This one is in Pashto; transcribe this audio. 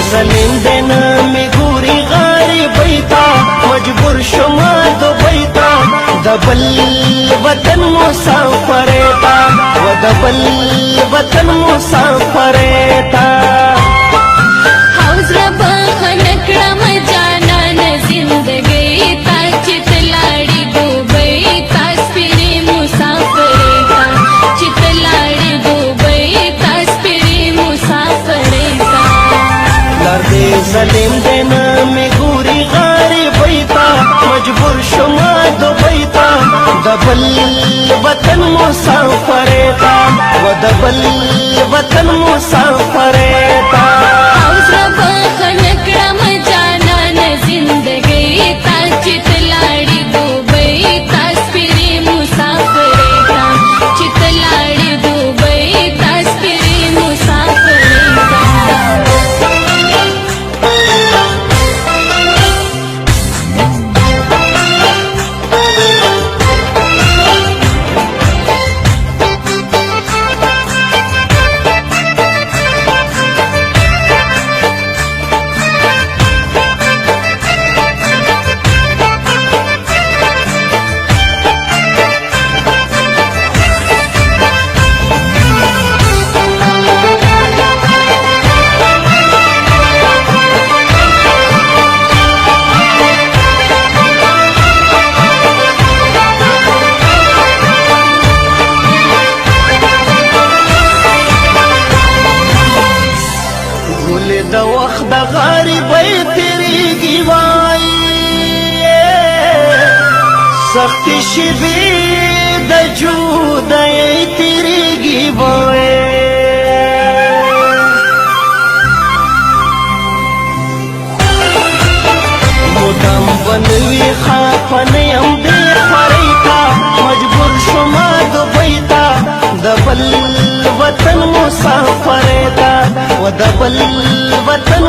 ظلم دینا می ګوري غریبۍ ته مجبور شوما دوبۍ ته د بل وطن مسافرې ته و د بل وطن مسافرې ته حوض ربا خنکړم جانان زندګۍ تا چې تلاړې دوبۍ تا سپېرې مسافرې ته چې تلاړې دوبۍ تا سپېرې مسافرې ته لار دې ظلم دینا می ګوري غریبۍ ته مجبور شوما دوبۍ ته د بل وطن مسافرې ته و د بل وطن مسافرې ته حوض ربا خنکړم جانان زندګۍ تا چې تلاړې دوبۍ تا سپېرې مسافرې ته چې تلاړې دوبۍ تا سپېرې مسافرې ته د وخت د غریبۍ تیریږي وایي سختې شېبې د جودایۍ تیریږي وایي مدام بنوي خفه نه یم دې خوارۍ ته مجبور شوما دوبۍ ته د بل وطن مسافرې ته و د بل وطن